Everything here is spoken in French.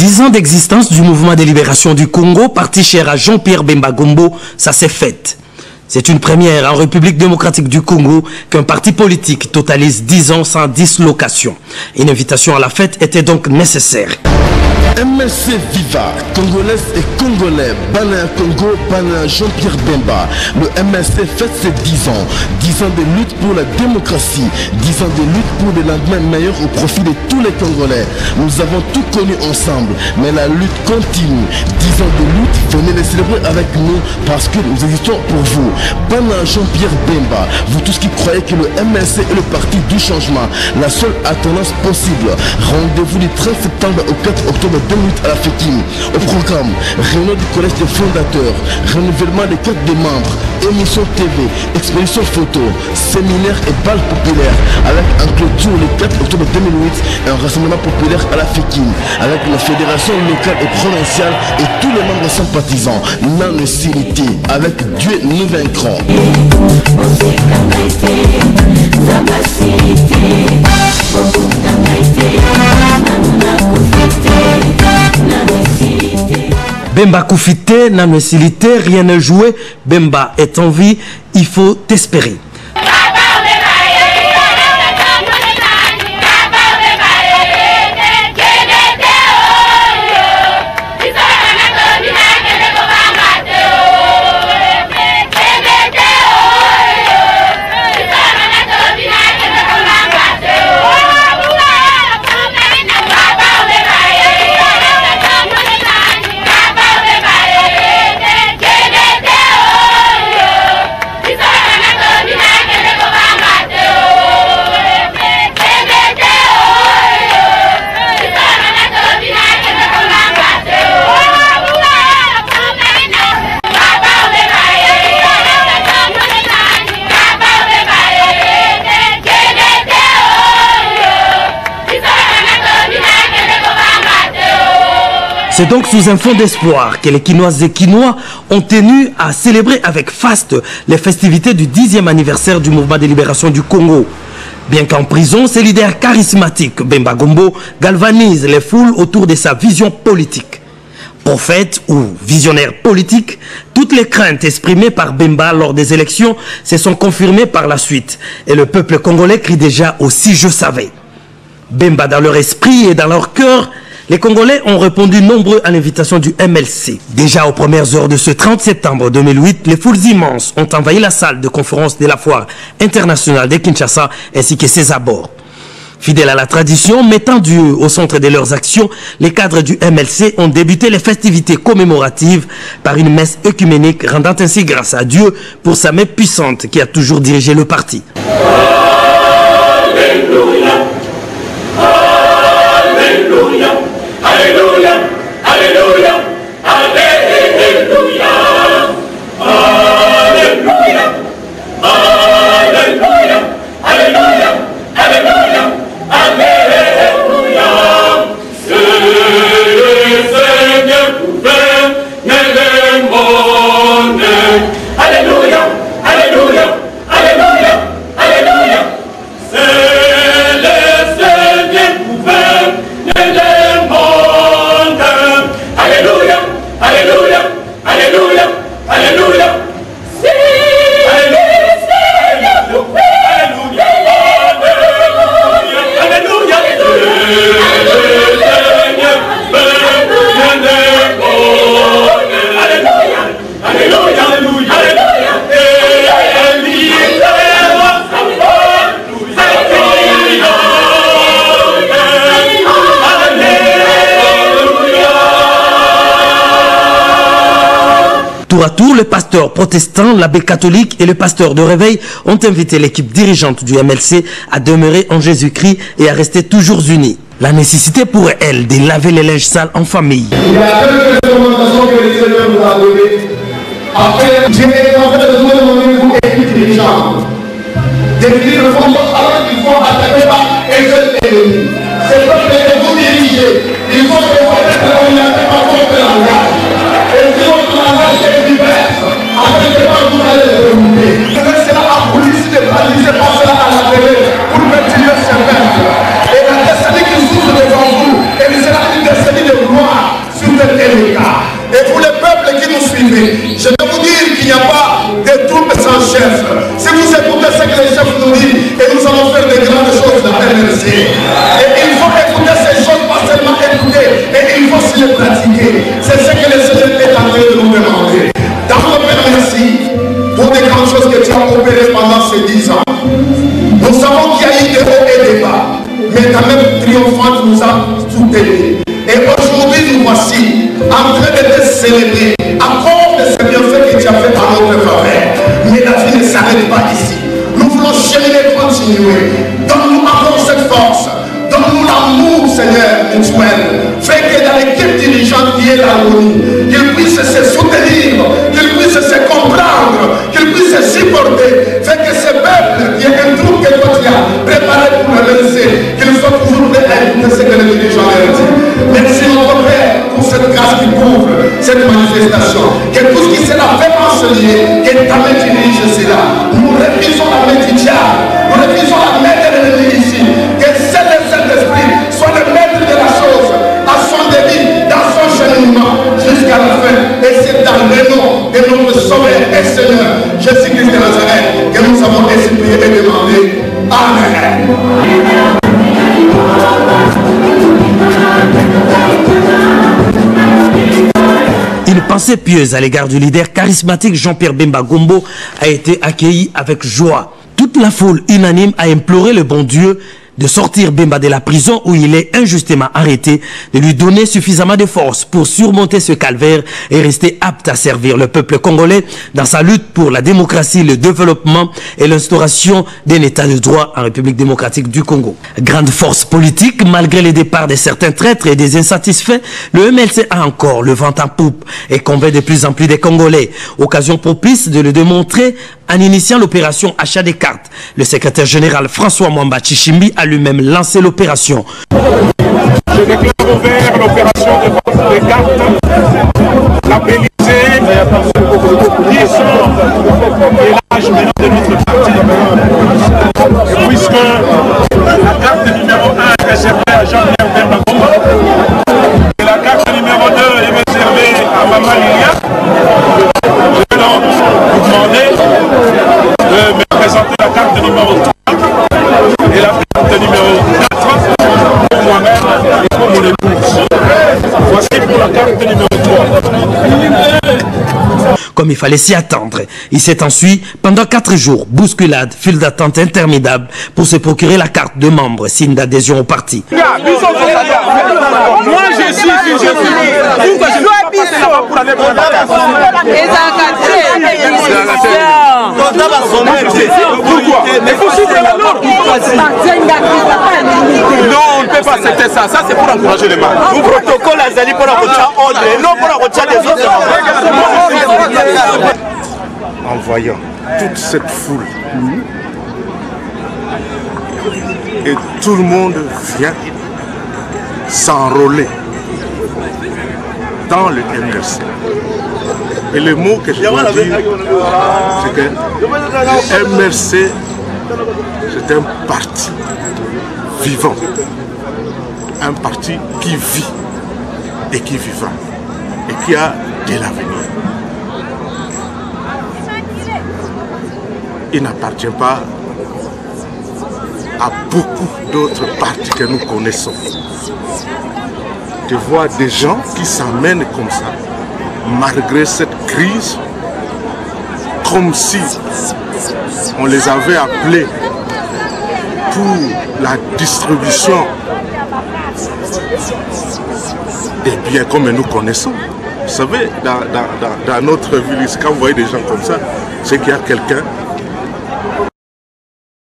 10 ans d'existence du mouvement de libération du Congo, parti cher à Jean-Pierre Bemba Gombo, ça s'est fait. C'est une première en République démocratique du Congo qu'un parti politique totalise 10 ans sans dislocation. Une invitation à la fête était donc nécessaire. MLC Viva, Congolaises et Congolais, Bana Congo, Bana Jean-Pierre Bemba. Le MLC fête ses 10 ans. 10 ans de lutte pour la démocratie, 10 ans de lutte pour des lendemains meilleurs au profit de tous les Congolais. Nous avons tout connu ensemble, mais la lutte continue. 10 ans de lutte, venez les célébrer avec nous parce que nous existons pour vous. Bana Jean-Pierre Bemba, vous tous qui croyez que le MLC est le parti du changement, la seule alternance possible. Rendez-vous du 13 septembre au 4 octobre 2008 à la FEKIM. Au programme, réunion du collège des fondateurs, renouvellement des cartes des membres, émission TV, exposition photo, séminaire et bal populaire, avec un clôture le 4 octobre 2008 et un rassemblement populaire à la FEKIM, avec la fédération locale et provinciale et tous les membres sympathisants. Non-hostilité, avec Dieu nous vaincrons. Bemba Koufité, non-hostilité, rien ne joué. Bemba est en vie, il faut espérer. C'est donc sous un fond d'espoir que les Quinoises et Quinois ont tenu à célébrer avec faste les festivités du 10e anniversaire du mouvement de libération du Congo. Bien qu'en prison, ses leaders charismatiques, Bemba Gombo, galvanisent les foules autour de sa vision politique. Prophète ou visionnaire politique, toutes les craintes exprimées par Bemba lors des élections se sont confirmées par la suite. Et le peuple congolais crie déjà « aussi je savais ». Bemba dans leur esprit et dans leur cœur, les Congolais ont répondu nombreux à l'invitation du MLC. Déjà aux premières heures de ce 30 septembre 2008, les foules immenses ont envahi la salle de conférence de la foire internationale de Kinshasa ainsi que ses abords. Fidèles à la tradition, mettant Dieu au centre de leurs actions, les cadres du MLC ont débuté les festivités commémoratives par une messe œcuménique rendant ainsi grâce à Dieu pour sa main puissante qui a toujours dirigé le parti. Alléluia, Alléluia. Alléluia, Alléluia, Alléluia, Alléluia, Alléluia, Alléluia, Alléluia, Alléluia. C'est le Seigneur gouverne le monde. Alléluia, Alléluia, Alléluia, Alléluia. C'est le Seigneur gouverne le monde. Alléluia, Alléluia, Alléluia, Alléluia. Tour à tour, le pasteur protestant, l'abbé catholique et le pasteur de réveil ont invité l'équipe dirigeante du MLC à demeurer en Jésus-Christ et à rester toujours unis. La nécessité pour elle de laver les linges sales en famille. Il y a quelques recommandations que le Seigneur nous a données. Après, j'ai en fait besoin de mon niveau équipe dirigeante. Définir le fond alors qu'il faut attaquer par un seul ennemi. C'est pas que vous dirigez. Il faut que vous êtes orienté par votre langage. Et si votre langage est divers, après que vous allez le remonter. C'est là à police de baliser par cela à la télé pour maintenir ses mains. Et la destinée qui souffre devant vous, et c'est là une destinée de gloire. mais quand même triomphante, nous a soutenus. Et aujourd'hui, nous voici en train de te célébrer à cause de ce bienfait que tu as fait en notre faveur. Mais la vie ne s'arrête pas ici. Nous voulons cheminer, continuer. Donne-nous encore cette force. Donne-nous l'amour, Seigneur, mutuel. Fais que dans l'équipe dirigeante, il y ait l'harmonie. Qu'ils puissent se soutenir, qu'ils puissent se comprendre, qu'ils puissent se supporter. Fais que ce peuple, qui est un troupe que toi tu as préparé pour le laisser, qu'ils soient toujours prêts à écouter ce que les dirigeants leur disent. Merci, notre Père, pour cette grâce qui couvre cette manifestation. Que tout ce qui sera fait enseigner, que ta main dirige cela. Nous refusons la main du diable, nous refusons la main de l'ennemi ici. Que Saint-Esprit soit le maître de la chose, à son débit, dans son cheminement, jusqu'à la fin. Et c'est dans le nom de notre Sauveur et Seigneur, Jésus-Christ de Nazareth, que nous avons expliqué et demandé. Amen. Une pensée pieuse à l'égard du leader charismatique Jean-Pierre Bemba Gombo a été accueillie avec joie. Toute la foule unanime a imploré le bon Dieu de sortir Bemba de la prison où il est injustement arrêté, de lui donner suffisamment de force pour surmonter ce calvaire et rester apte à servir le peuple congolais dans sa lutte pour la démocratie, le développement et l'instauration d'un état de droit en République démocratique du Congo. Grande force politique, malgré les départs de certains traîtres et des insatisfaits, le MLC a encore le vent en poupe et convainc de plus en plus des Congolais. Occasion propice de le démontrer en initiant l'opération achat des cartes. Le secrétaire général François Mwamba Chichimbi a lui-même lancé l'opération. Je déclare ouvert l'opération de vente des cartes labellisées qui sont de l'âge maintenant de notre parti. Puisque la carte numéro 1 est réservée à Jean-Pierre Bemba Gombo et la carte numéro 2 est réservée à Maman Lilia. Je vais donc vous demander de me présenter la carte numéro 3 et la carte numéro 4 pour moi-même et pour mon épouse. Voici pour la carte numéro 3. Comme il fallait s'y attendre, il s'est enfui pendant 4 jours, bousculade, file d'attente interminable pour se procurer la carte de membre, signe d'adhésion au parti. Moi je suis pourquoi je dois passer là-bas pour aller prendre la carte. Pourquoi? Mais faut suivre la norme. Non, on ne peut pas accepter ça. Ça, c'est pour encourager les mains. Vous protocole Azali pour la ordre et non pour la recherche des autres. En voyant toute cette foule et tout le monde vient s'enrôler dans le MLC. Et le mot que je dois dire, c'est que le MLC, c'est un parti vivant, un parti qui vit et qui vivra et qui a de l'avenir. Il n'appartient pas à beaucoup d'autres partis que nous connaissons. De voir des gens qui s'amènent comme ça, malgré cette crise, comme si on les avait appelés pour la distribution des biens comme nous connaissons. Vous savez, dans notre ville, quand vous voyez des gens comme ça, c'est qu'il y a quelqu'un